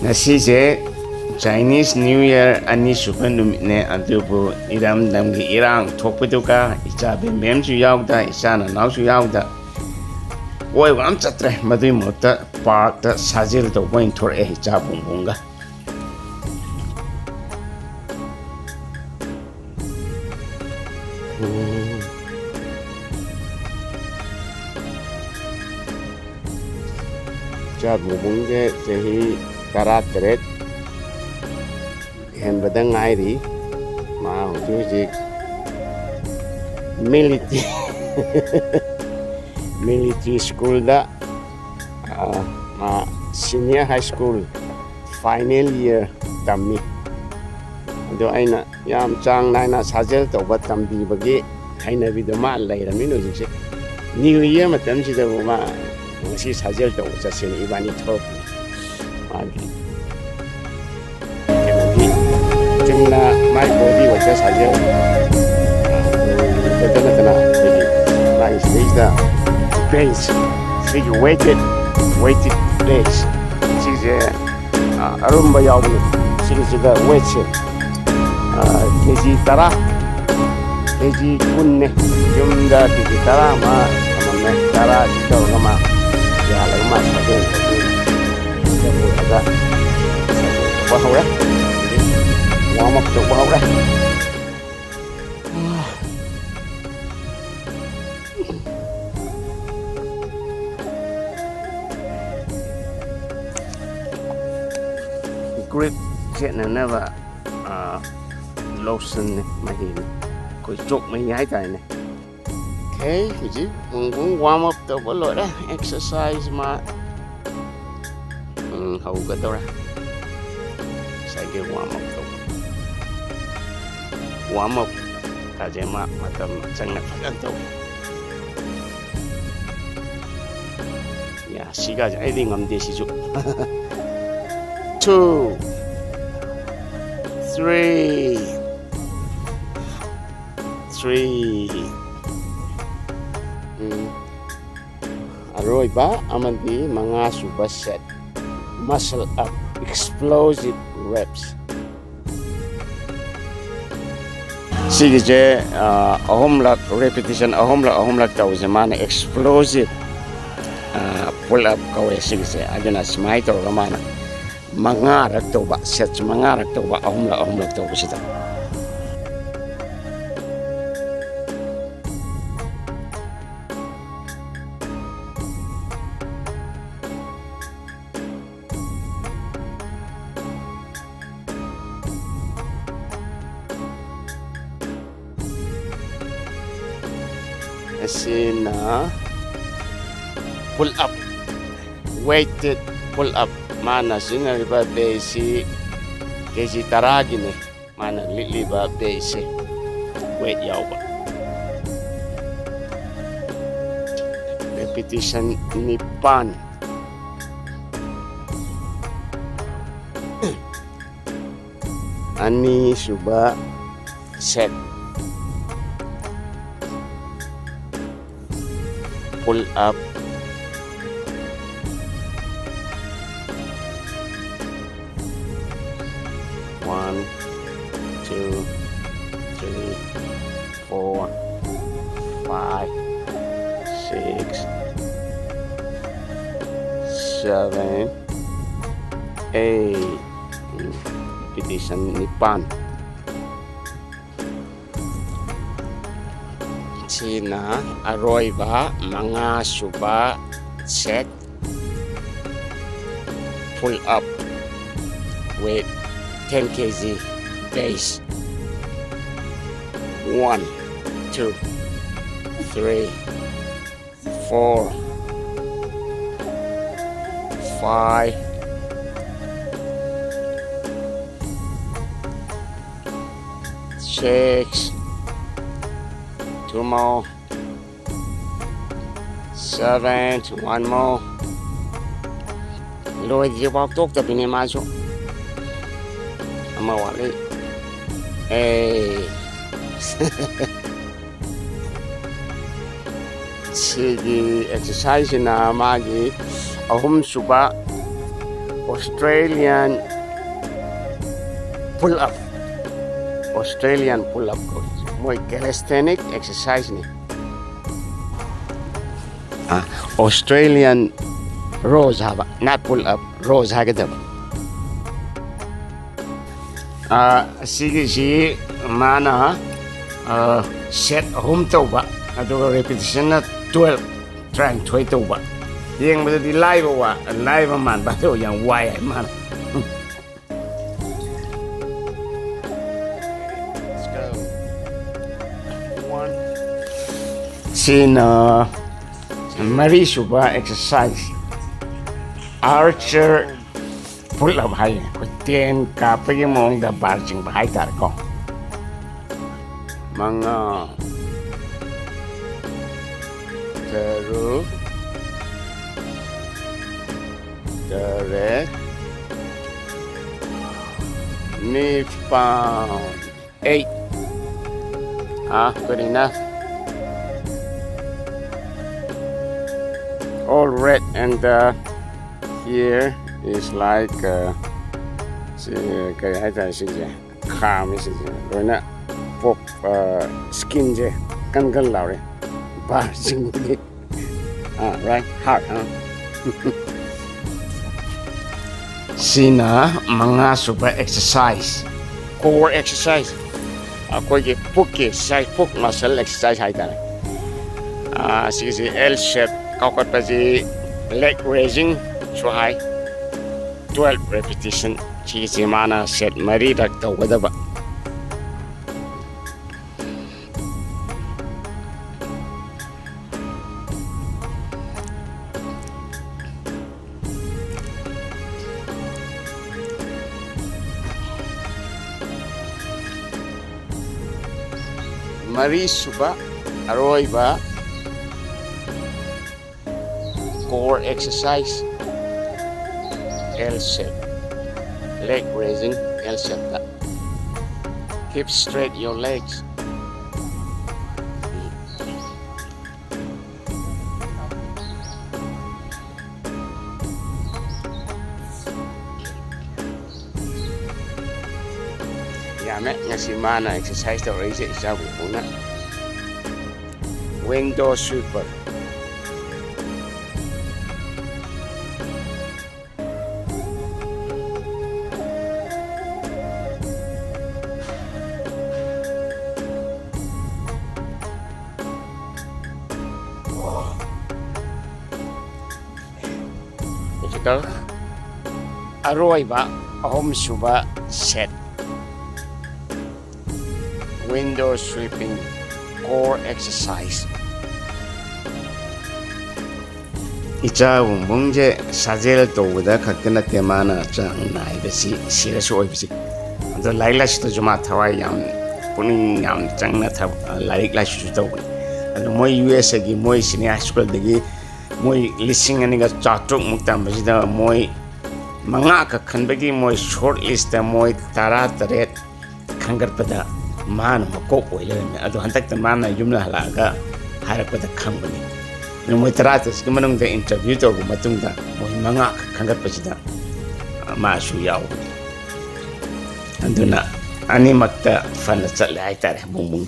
Ngasize Chinese New Year ani suba numitne adubu iram damgi irang thokpaduka icha bem su yawda icha na naw su yawda oi wam chatre madui mota park ta sajil to point thor e Ichaa Bung Bunga Ichaa Bung Bunga jahi karat hen badang ngairi ma hujik military school da ma senior high school final year tammi do aina yam chang naina sajel to ba tambi bagi haina bi do ma lairami no jik new year matam si da ma ngasi sajel to sa sin ibani thok magi na my body was just sajel my is the base see you weighted base she's arumba yawu she's the weight kg tara kg kunne yumda kg tara ma amame tara to ma ya la ma sajel ada wa hawa warm up the water. Grip getting never lotion my head. Could choke me I kind. Okay, you warm up the water, exercise my how good or I get warm up the warm up kajema matam sangat paganto ya siga ja eding am desi ju 2 3 aroi ba amandi mga super set muscle up explosive reps sige ahomlak repetition ahomlak taw zamana explosive pull up kawe sige aduna smai to ramana mangarak to ba set mangarak to ba ahomlak to bisita Asina pull up weighted pull up mana sina riba besi kg taragi ne mana liba besi weight yawa repetition nipan ani suba set pull up 1 2 3 4 5 6 7 8 repetition nipan Sina aroi ba mga suba set pull up with 10 kg base 1 2 3 4 5 6 2 more 7 to 1 more lôi di bao tốt tập này mà số mà quản lý si exercise na magi ahum suba Australian pull-up. Australian pull-up coach. Moi calisthenic exercise ni. Australian rows haba, not pull-up, rows hagadab. Sige mana set home tauba, aduga repetition na 12 trying to tauba. Yang bada di live wa, live man bato yang why man. Let's go. One. Sina Mari suba exercise. Archer pull up hai. Ko 10 ka pa yung mong da barching ba hai tar ko. Mga Teru Direct knee pound 8. Good enough. All red, and here is like calm is it? Pop skin je kan laure bar sing right hard Sina mga super exercise, core exercise. Ako yung puk exercise, puk muscle exercise hai tare. Sige L shape, kakot pa si leg raising, so high. 12 repetition. Sige mana set mari dak tau kada ba. Mari suba aroiba core exercise L shape, leg raising L shape. Keep straight your legs. Yame ngasi mana exercise daw raise Ichaa Bung muna. Window sweeper. Ito aroy ba home suba set. Window sweeping core exercise. Ichaa Bung Bunggi sajel tawda khakna te mana chang nai besi serious oi besi. Ado laila shi to juma thawai yam puning yam changna thaw laik la shi to. Ado moi US gi moi senior school degi moi listing ani ga chatuk muktam besi da moi manga ka khanbagi moi short list da moi tara taret khangar pada man makok oile ado hantak ta man yumla halaga harakpada khambani moi taratas kumanung da interview to matung da moi manga khangat pasida ma su yaw anduna ani makta fan chat lai tare bung bung